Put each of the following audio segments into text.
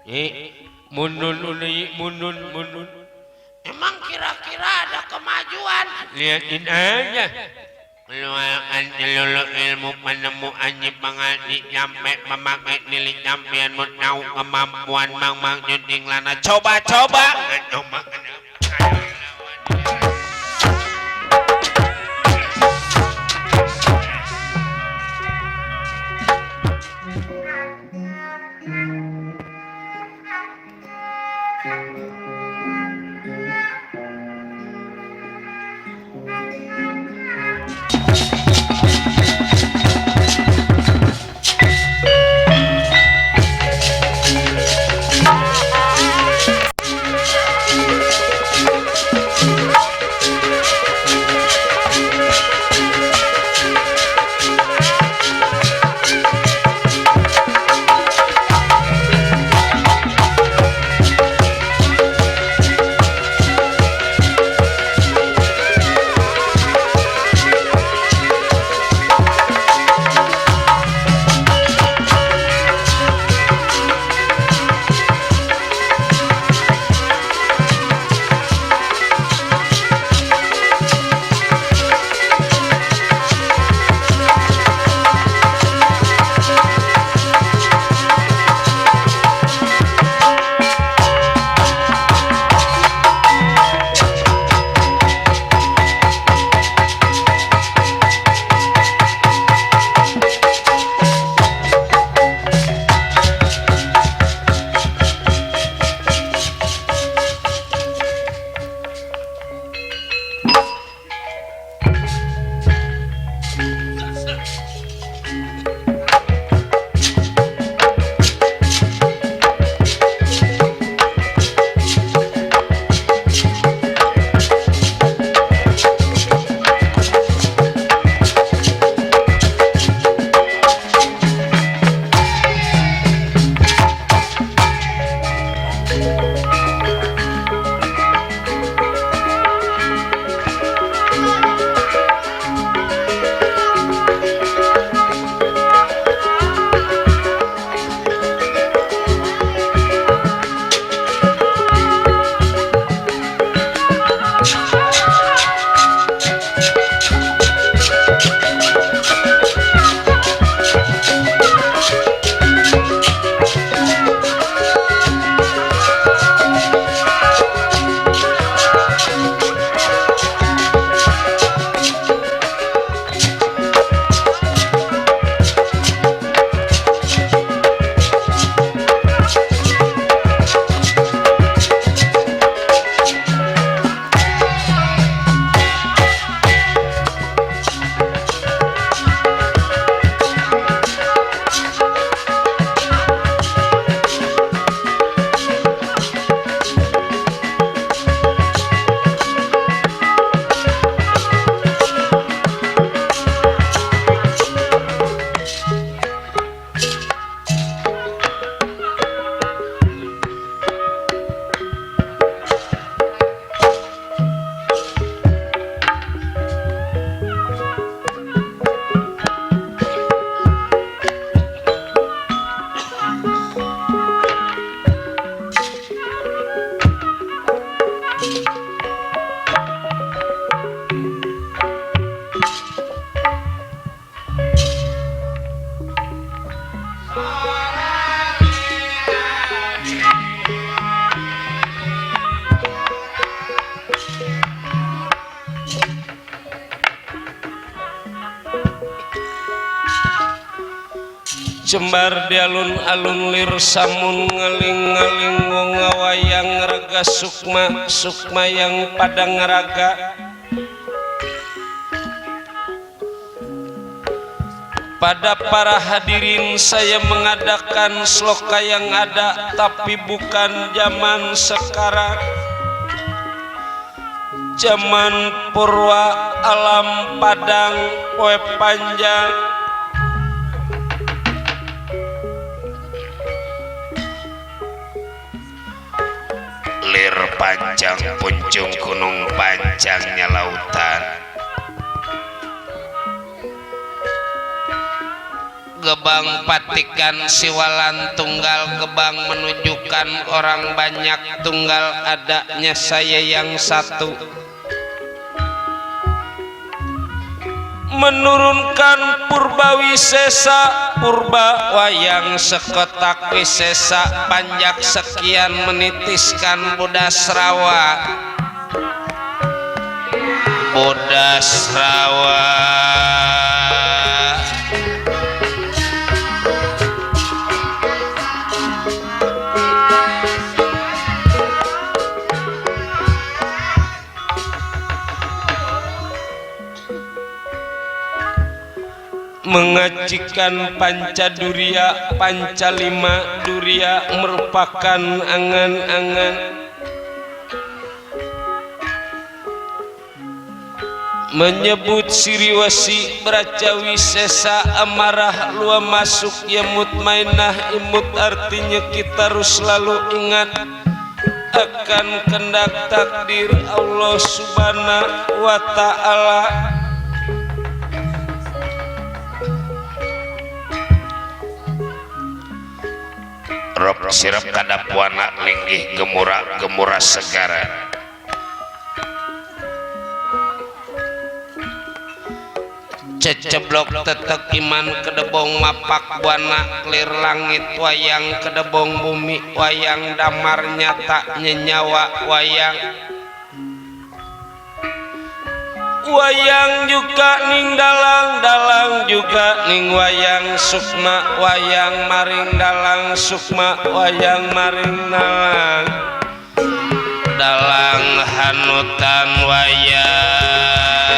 Munun uni munun. Emang kira-kira ada kemajuan? Lihatin aja. Meluangkan seluruh ilmu penemuannya pengani nyampe memakai nilai nyampean mau tahu kemampuan mang junding lana coba Jembar di alun-alun lir samun ngaling-ngaling ngawayang raga sukma yang pada ngeraga pada para hadirin saya mengadakan sloka yang ada tapi bukan zaman sekarang, zaman purwa alam padang poe panjang. Lir panjang puncung gunung panjangnya lautan gebang patikan siwalan tunggal gebang menunjukkan orang banyak tunggal adanya saya yang satu menurunkan purba wisesa purba wayang sekotak wisesa panjak sekian menitiskan bodas rawa mengajikan Pancaduria Pancalima Duria merupakan angan-angan menyebut siriwasi beracawi sesa amarah lua masuk ya mutmainah imut artinya kita harus selalu ingat akan kehendak takdir Allah subhanahu wa ta'ala. Rob sirap kadapuana linggih gemura segara ceceblok tetek iman kedebong mapak buana clear langit wayang kedebong bumi wayang damar nyata nyenyawa wayang juga ning dalang juga ning wayang sukma wayang maring dalang sukma wayang maring dalang hanutan wayang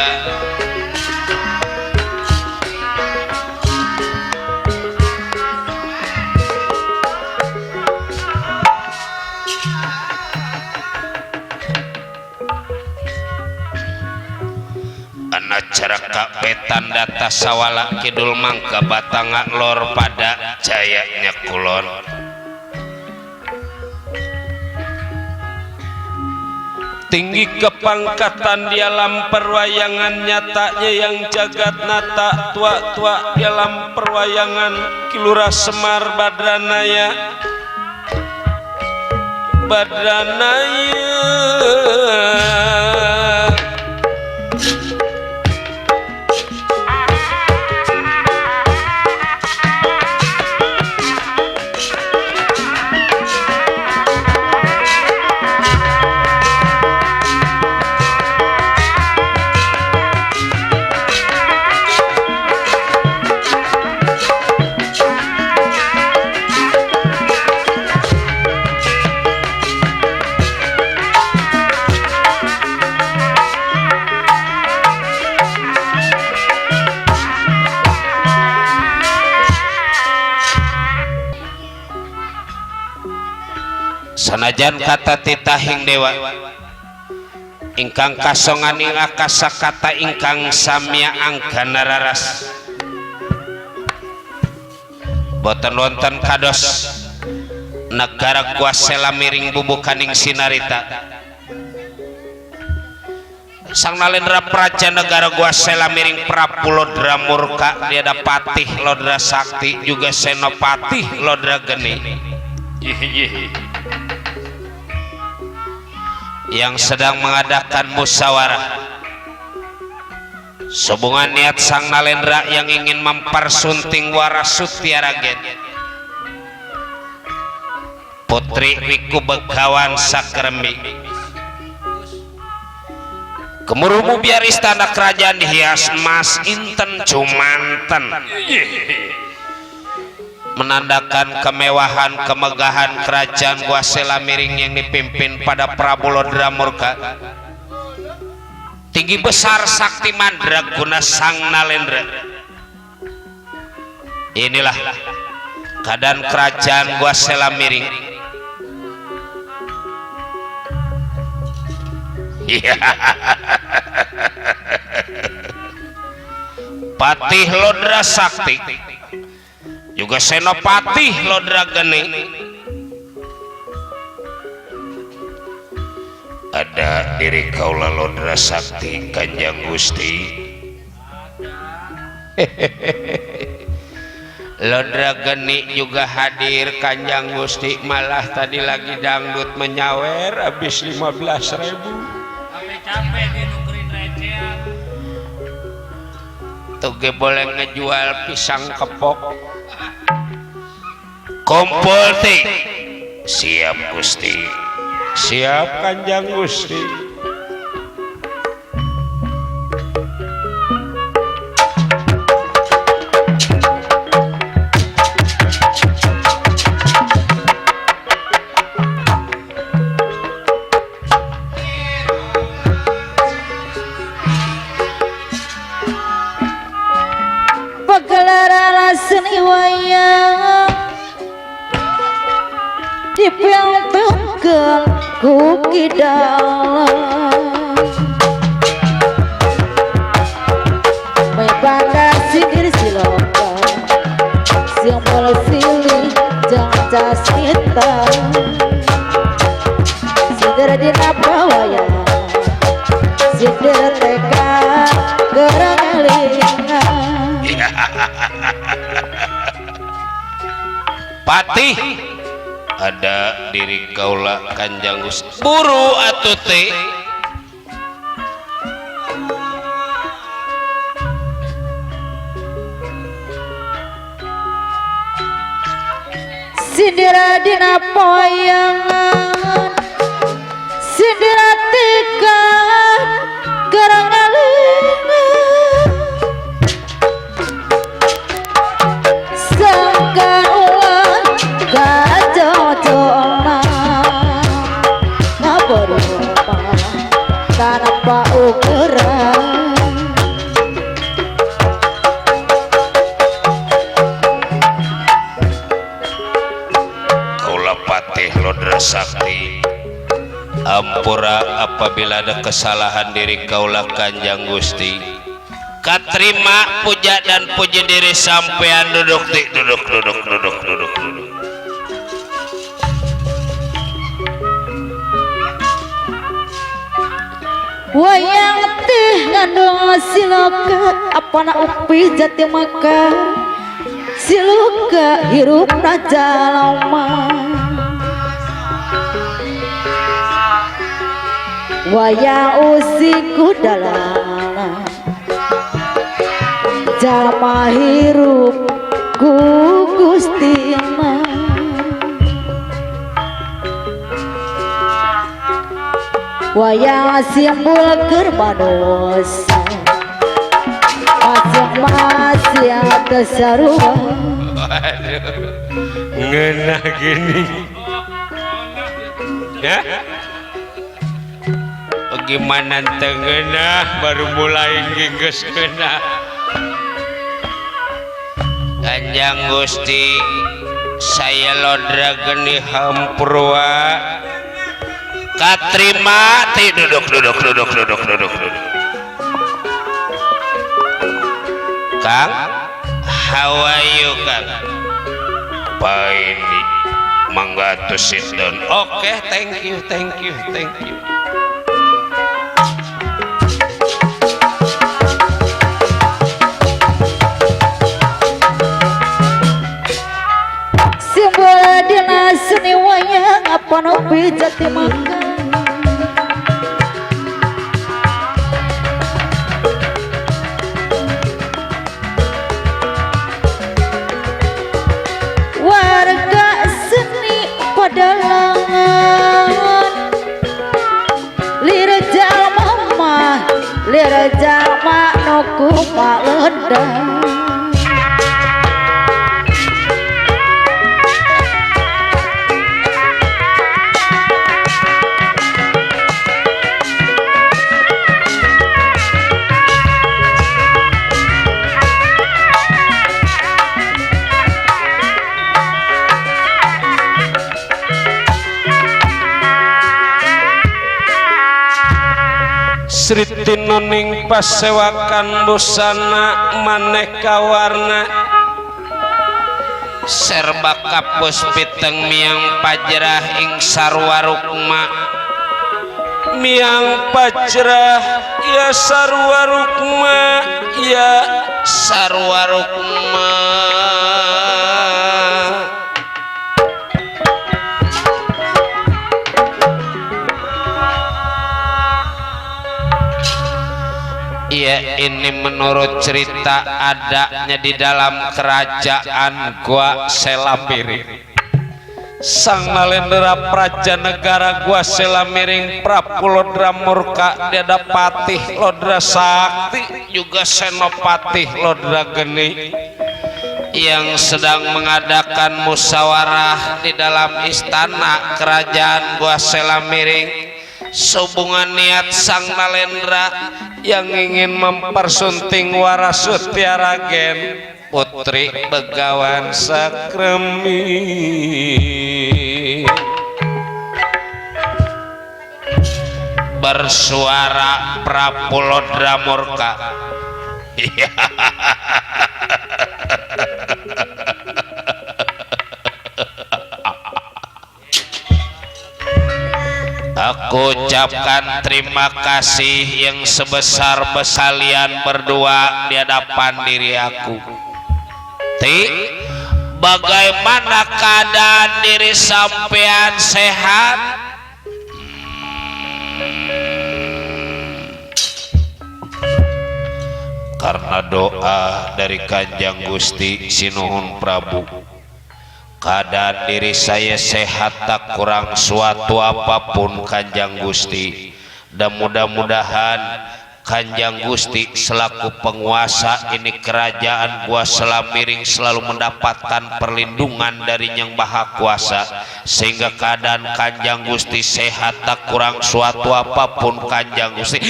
acara kapetan data sawala kidul mangka batanga lor pada jayanya kulon tinggi kepangkatan di alam perwayangan nyatanya yang jagat nata tua-tua di alam perwayangan kilura semar badranaya sanajan kata titahing dewa ingkang kasongan ing akasa kata ingkang samya angkana raras boten wonten kados negara kuasela miring bubukaning sinarita sang nalendra praja negara kuasela miring Prapulodra murka dia patih Lodra sakti juga senopati Lodra geni yang sedang mengadakan musyawarah sehubungan niat sang nalendra yang ingin mempersunting Warasuti Ragen putri Wiku Begawan Sakremi kemurumu biar istana kerajaan dihias emas inten cumanten menandakan kemewahan kemegahan kerajaan Guasela Miring yang dipimpin pada Prabu Lodra Murka tinggi besar sakti mandraguna sang nalendra. Inilah keadaan kerajaan Guasela Miring. Patih Lodra Sakti juga senopati Lodra Geni ada diri kaula Lodra Sakti Kanjeng Gusti Lodra Geni juga hadir. Kanjang Gusti malah tadi lagi dangdut menyawer habis 15.000. Capek dia nukerin recehan. Tuh ge boleh ngejual pisang kepok. Kumpul ti. Siap Gusti. Siap Kanjang Gusti. Pagelaran seni wayang dipelpelkan ku kidalang membakar sindir siloka simbol silih jang cas hitam sindir dina wayang sindir teka gerang elingan Patih ada diri kaula Kanjang Gusti. Buru atuh teh. Sindira dina poyangan sindira tekan gerang elingan sangkan ulah gajojona ngaberupa tanpa ukuran Kaula Patih Lodra Sakti. Ampura apabila ada kesalahan diri kaula Kanjang Gusti. Katrima puja dan puji diri sampean. Duduk ti, duduk. wayang teh ngandung siloka apana upi jati maka siloka hirup raja lama wayang usiku dalam jalma hirup ku Gustina wayang simbol kermanusia masing-masing atas sarua Ngena gini. Ya? Gimana tengena baru mulai giges kena. Kanjang Gusti saya Lodra Geni Hampurwa katrima ti duduk Kang, how are you Kang? Fine, mangga to sit down. Okay, thank you. simbol dina seni wayang apa nopi jati maka warga seni padalangan lira jalma nuku maledang Sriti noning pasewakan busana maneka warna serba kapus piteng miang pajrah ing sarwa rukma miang pajrah ya sarwa rukma ya ini menurut cerita adanya di dalam kerajaan Gua Selamiring. Sang Nalendra Praja Negara Gua Selamiring Prabu Lodra Murka dia Patih Lodra Sakti juga Senopati Lodra Geni yang sedang mengadakan musyawarah di dalam istana kerajaan Gua Selamiring sehubungan niat Sang Nalendra yang ingin mempersunting Warasuti Ragen Putri Begawan Sakremi. Bersuara Prabu Lodra Murka. Aku ucapkan terima kasih yang sebesar-besarian berdua di hadapan diri aku. Bagaimana keadaan diri sampean sehat? Karena doa dari Kanjeng Gusti Sinuhun Prabu, keadaan diri saya sehat tak kurang suatu apapun Kanjeng Gusti, dan mudah-mudahan Kanjeng Gusti selaku penguasa ini kerajaan Gua Selamiring selalu mendapatkan perlindungan dari Yang Maha Kuasa sehingga keadaan Kanjeng Gusti sehat tak kurang suatu apapun Kanjeng Gusti.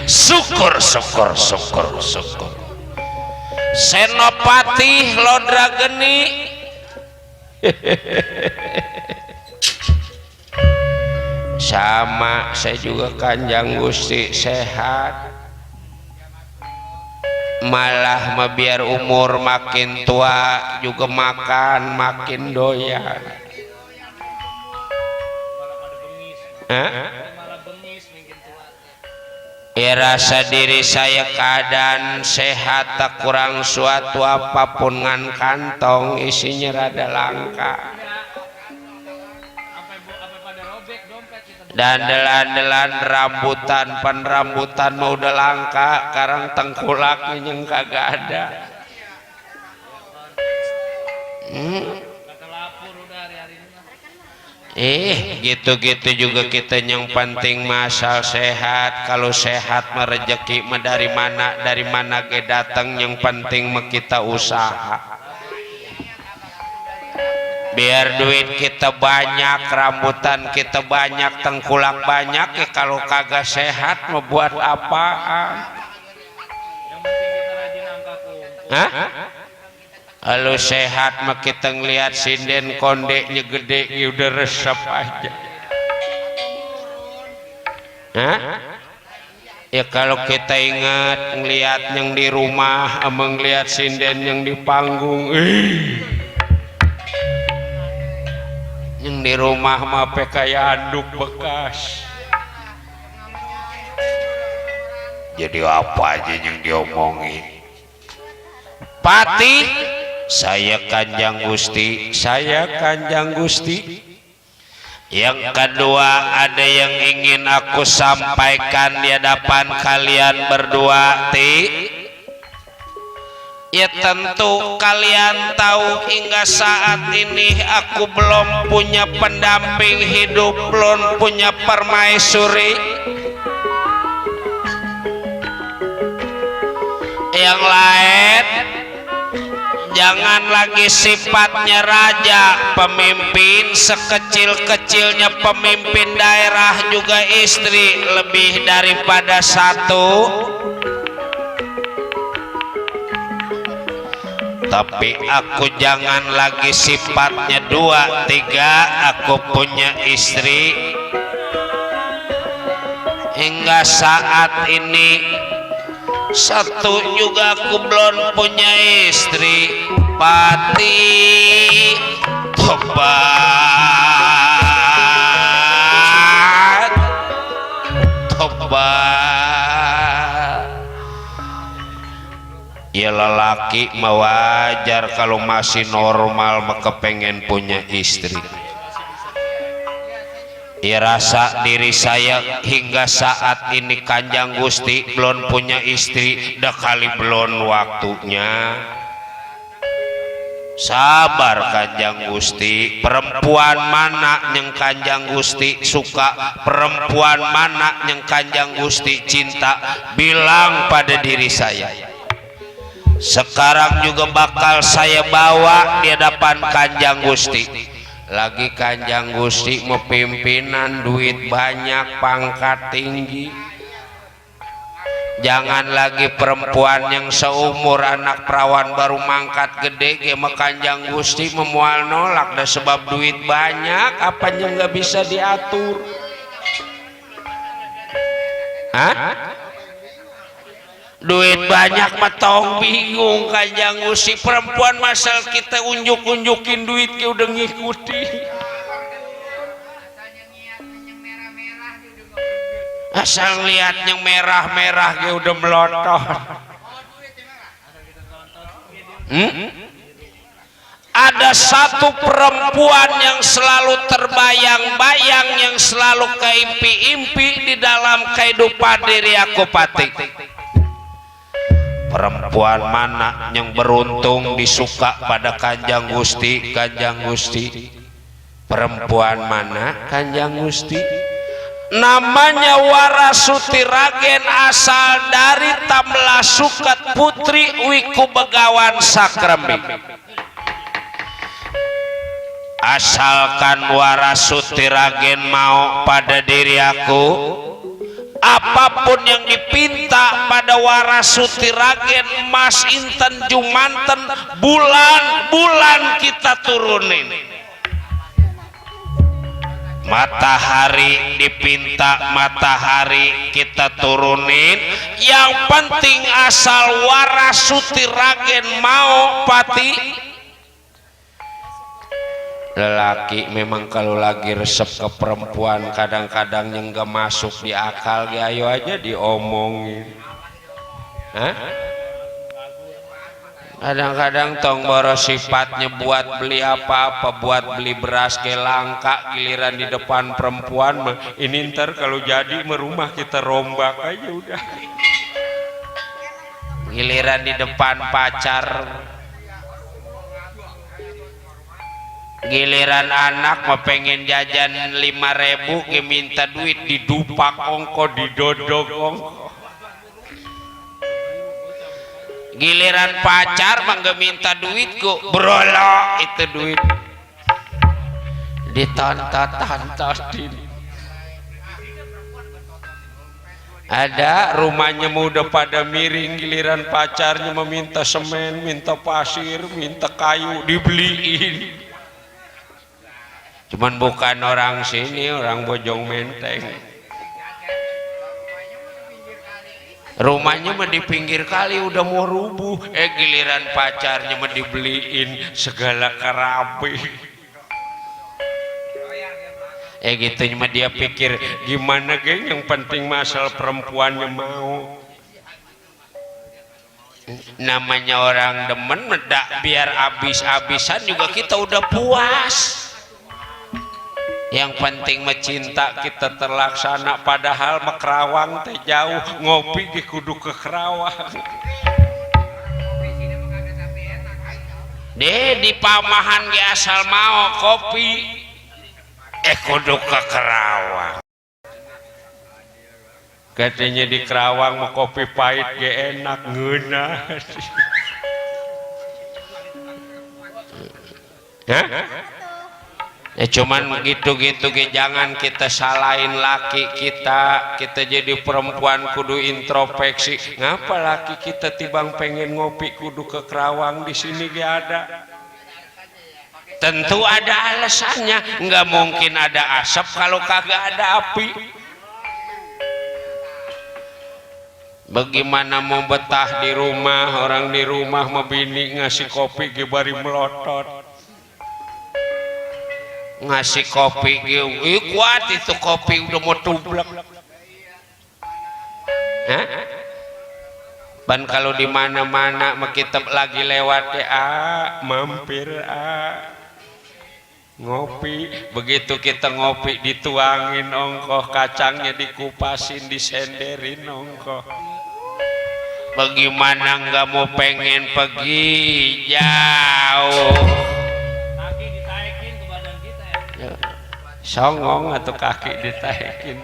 Syukur. Senopati Lodra Geni. Sama saya juga Kanjeng Gusti sehat, malah biar umur makin tua juga makan makin doyan. Ya rasa diri saya keadaan sehat tak kurang suatu apapun ngan kantong isinya rada langka. Dan delan-delan rambutan penrambutan mau udah langka, karang tengkulaknya yang kagak ada. Gitu-gitu juga kita yang penting masal sehat. Kalau sehat merejeki dari mana ke datang, yang penting kita usaha. Biar duit kita banyak, rambutan kita banyak, tengkulak banyak, ya kalau kagak sehat mau buat apaan? Hah? Kalau sehat mah kita ngelihat sinden kondeknya gede, ya udah resep aja. Hah? Ya kalau kita ingat ngelihat yang di rumah sama ngelihat sinden yang di panggung, yang di rumah mah kayak anduk bekas. Jadi apa aja yang diomongin? Pati, saya Kanjeng Gusti, saya Kanjeng Gusti. Yang kedua, ada yang ingin aku sampaikan di hadapan kalian berdua. Ya tentu kalian tahu hingga saat ini aku belum punya pendamping hidup, belum punya permaisuri. Yang lain jangan lagi sifatnya raja, pemimpin, sekecil-kecilnya pemimpin daerah juga istri lebih daripada satu. Tapi aku jangan lagi sifatnya 2, 3, aku punya istri. Hingga saat ini satu juga aku belum punya istri. Pati tobat, tobat. Ya lelaki mah wajar kalau masih normal mah kepengen punya istri. Irasa diri saya hingga saat ini Kanjang Gusti belum punya istri, dah kali belum waktunya. Sabar Kanjang Gusti, perempuan mana yang Kanjang Gusti suka, perempuan mana yang Kanjang Gusti cinta, bilang pada diri saya. Sekarang juga bakal saya bawa di hadapan Kanjang Gusti. Lagi Kanjang Gusti mau pimpinan, duit banyak, pangkat tinggi. Jangan lagi perempuan yang seumur anak perawan baru mangkat gede ge mah Kanjang Gusti memual nolak dah sebab duit banyak, apanya nggak bisa diatur. Hah? Duit banyak mah tong bingung Kanjang Gusti, perempuan masal kita unjuk-unjukin duit ke udah ngikuti. Asal lihat yang merah-merah ke udah melotot. Ada satu perempuan yang selalu terbayang-bayang, yang selalu keimpi-impi di dalam kehidupan diri aku Pati. Perempuan mana yang beruntung disuka pada Kanjang Gusti? Kanjang Gusti, perempuan mana Kanjang Gusti? Namanya Warasuti Ragen, asal dari Tamla Sukat Putri Wiku Begawan Sakremi. Asalkan Warasuti Ragen mau pada diri aku, apapun yang dipinta pada Warasuti Ragen, emas, inten, jumanten, bulan-bulan kita turunin. Matahari dipinta, matahari kita turunin. Yang penting asal Warasuti Ragen mau Pati. Lelaki memang kalau lagi resep ke perempuan kadang-kadang yang gak masuk di akal, ayo aja diomongin. Hah? Kadang-kadang tong boros sifatnya buat beli apa-apa, buat beli beras ke langka, giliran di depan perempuan ini ntar kalau jadi merumah kita rombak aja udah. Giliran di depan pacar, giliran anak mau pengen jajan 5.000 ke minta duit, didupak ongko, didodok ongko. Giliran pacar mah gak minta duitku, brolok itu duit ditontot-tontotin. Ada rumahnya muda pada miring, giliran pacarnya meminta semen, minta pasir, minta kayu, dibeliin. Cuman bukan orang sini, orang Bojong Menteng. Rumahnya mah di pinggir kali udah mau rubuh, giliran pacarnya mah dibeliin segala karabe. Gitu mah dia pikir gimana geng, yang penting masalah perempuannya mau. Namanya orang demen medak biar abis-abisan juga kita udah puas. Yang penting mencinta kita terlaksana, padahal Kerawang teh jauh, ngopi di kudu ke Kerawang. Di Pamahan ge asal mau kopi, kudu ke Kerawang. Katanya di Kerawang mau kopi pahit ge enak ngeunah. Hah? Cuman gitu-gitu jangan kita salahin laki kita jadi perempuan kudu introspeksi. Ngapa laki kita tibang pengen ngopi kudu ke Kerawang, di sini gak ada? Tentu ada alasannya, nggak mungkin ada asap kalau kagak ada api. Bagaimana mau betah di rumah, orang di rumah mah bini ngasih kopi ge bari melotot. Ngasih kopi kuat itu kopi udah mau tublek. Ban kalau di mana-mana mah kita lagi lewat mampir ngopi. Begitu kita ngopi dituangin ongkoh, kacangnya dikupasin, disenderin ongkoh. Bagaimana nggak mau pengen pergi jauh? Kaki ditaikin ke badan kita ya. Songong atau kaki ditaikin.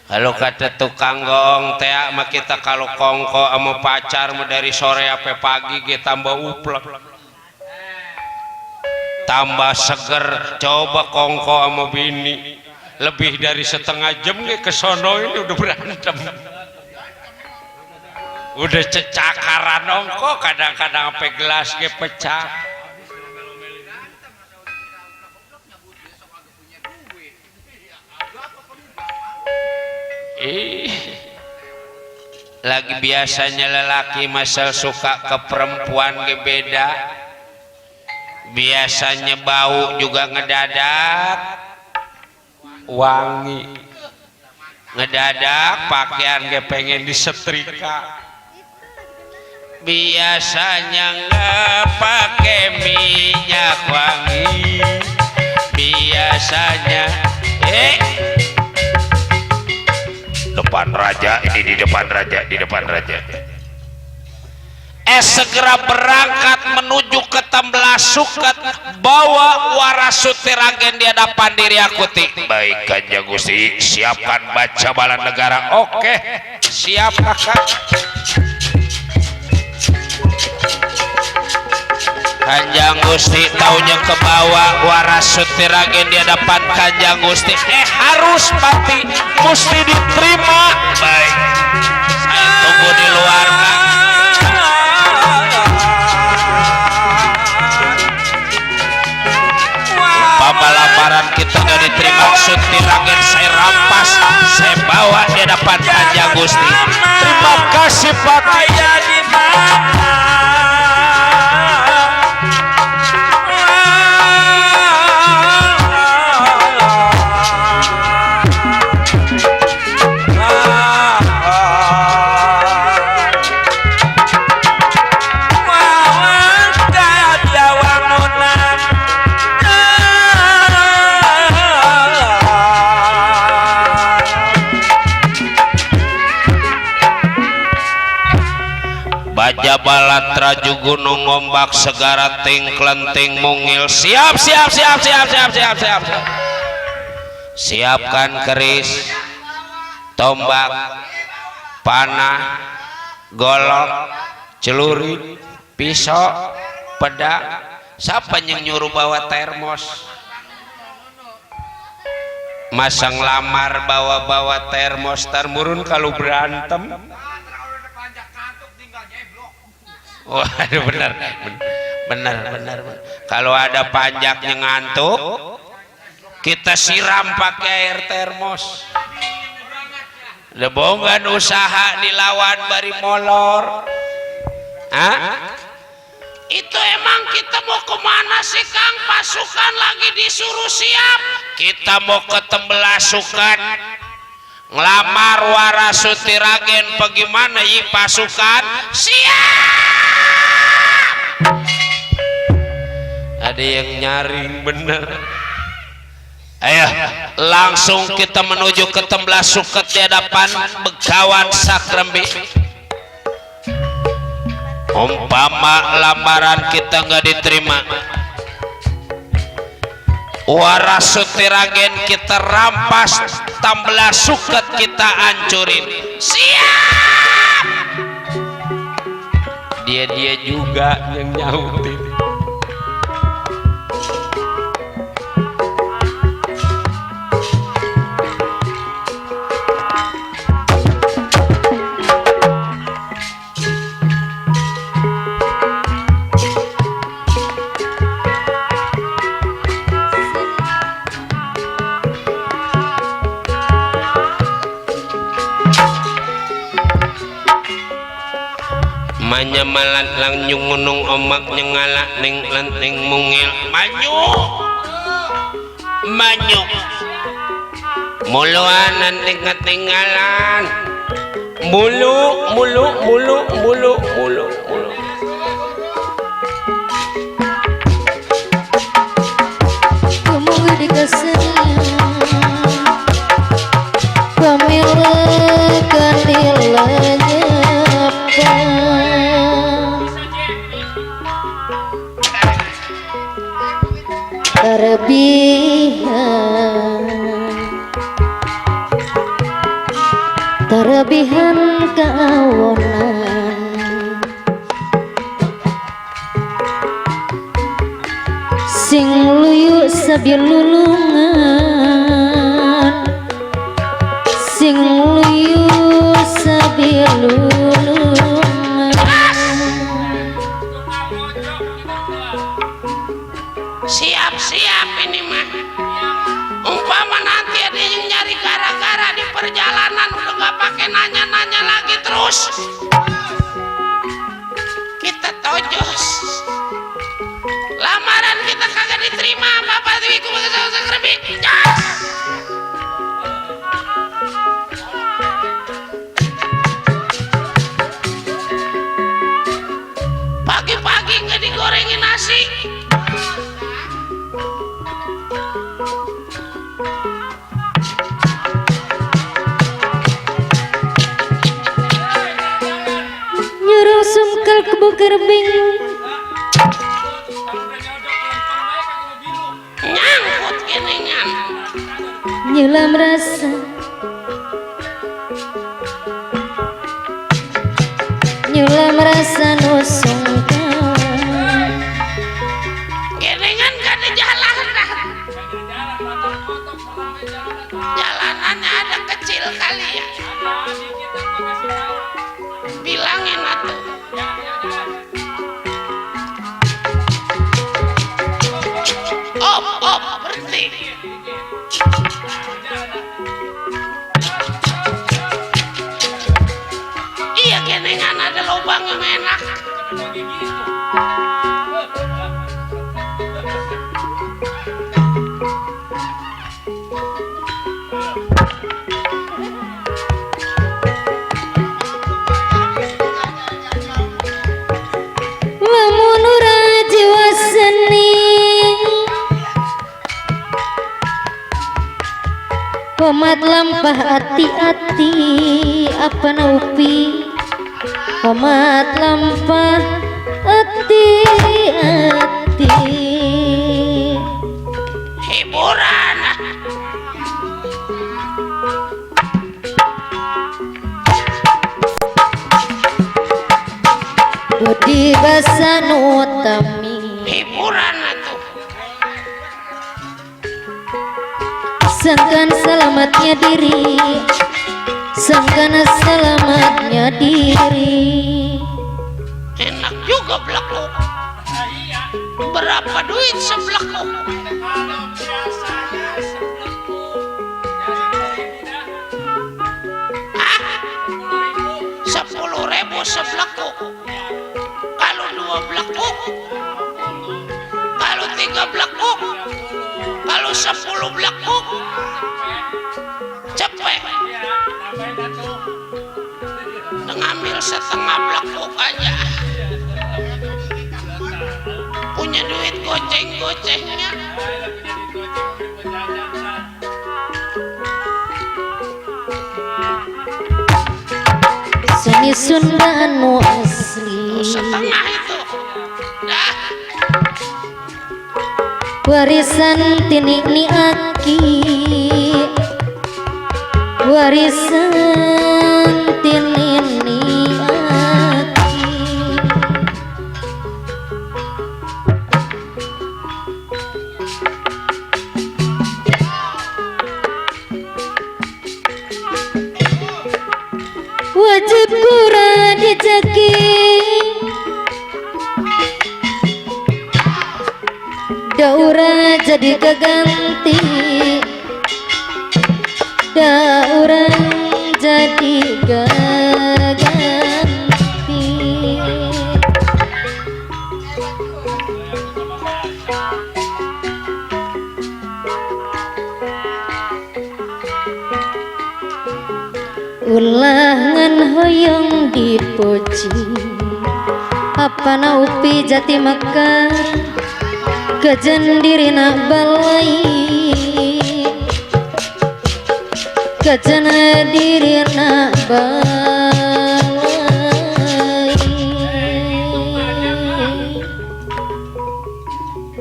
Kalau kata tukang gong teh mah kita kalau kongko sama pacar mah dari sore sampai pagi kita tambah uplek, tambah seger. Coba kongko sama bini lebih dari setengah jam ke sono ini udah berantem, udah cecakaran ongko, kadang-kadang sampai gelas ge pecah. Lagi biasanya lelaki masal suka ke perempuan ge beda, biasanya bau juga ngedadak wangi, ngedadak pakaian ge pengen disetrika, biasanya nggak pakai minyak wangi, biasanya depan raja ini, di depan raja segera berangkat menuju ke Temblasuket, bawa Warasuti Ragen di hadapan diri aku. Baik Kanjeng Gusti, siapkan baca bala negara. Oke, siap kakak. Kanjeng Gusti taunya ke bawah Warasuti Ragen di hadapan Kanjeng Gusti. Harus mati, mesti diterima. Baik, saya tunggu di luar Kak. Umpama lamaran kita gak diterima, Suti Ragen saya rampas, saya bawa di hadapan Kanjeng Gusti. Terima kasih Pati. Baja balatra jugunung ngombak segara ting klenting mungil. Siap. Siapkan keris, tombak, panah, golok, celurit, pisau, pedang. Siapa yang nyuruh bawa termos? Masang lamar bawa termos, tarmurun kalau berantem. Waduh, benar. Kalau ada panjaknya ngantuk, kita siram pakai air termos. Lebongan usaha dilawan bari molor. Itu emang kita mau kemana sih Kang? Pasukan lagi disuruh siap. Kita mau ke Temblasuket, ngelamar Warasuti Ragen. Bagaimana yi pasukan? Siap. Ada yang nyaring bener. Ayo langsung kita menuju ke Temblasuket di hadapan Begawan Sakrembi. Umpama lamaran kita nggak diterima, Warasuti Ragen kita rampas, Temblasuket kita hancurin. Siap. Dia juga yang nyautin. Manyamalat lang nyungunung omak nyengala ning lanteng mungil. Manyu muluan nanti ketinggalan. Mulu terlebihan kaonan sing luyu sabilulungan sing luyu sabilulungan. Siap-siap ini mah. Umpama nanti ada yang nyari gara-gara di perjalanan udah gak pakai nanya-nanya lagi terus. Kita tojos. Lamaran kita kagak diterima Bapak Dwi ku bagusah kerbi. Pagi-pagi nggak digorengin nasi. Nyuruh sumkel kebukar bingung Nyangkut geningan. nyulam rasa nusung kawan Geningan gak ada jalan dah. Jalanannya ada kecil kali ya. Bilangin atuh. Op, berhenti. Iya geningan ada lubang yang enak. lamun jiwa seni Pamat lampah hati-hati apa naupi Pamat lampah hati-hati Hiburan. Budi basa utami Hiburan atuh. sangkan selamatnya diri sangkan selamatnya diri Enak juga belakuk. Berapa duit sebelakuk? Hah? 10.000 sebelakuk. Kalau 2 belakuk, kalau 3 belakuk, kalau 10 belakuk, cepet. Ngambil setengah belakuk aja. Punya duit goceng-gocengnya. seni Sunda anu asli Setengah itu. Dah. warisan tinik ni aki warisan tinik ni aki wajib kurang dijaki daura jadi keganti daura jadi keganti ulangan hoyong dipuji apa naupi jati mekar kejendirina balai kejendirina balai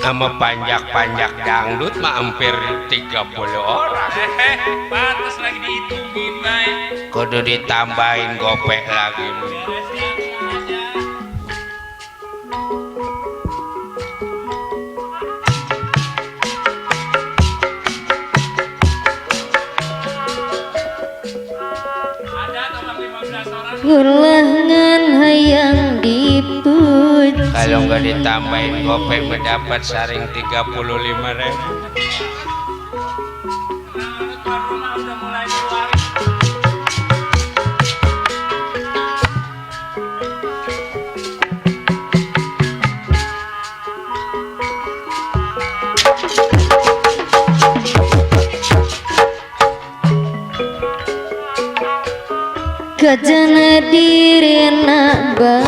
sama panjak-panjak dangdut mah hampir 30 orang. Pantas lagi dihitungin, baik. Kudu ditambahin gopek lagi. Ada tolong 15 orang. Ulangan hayang dipuji. Kalau nggak ditambahin gopek mendapat saring 35.000. Tuan rumah udah mulai keluar. Kajana direna ba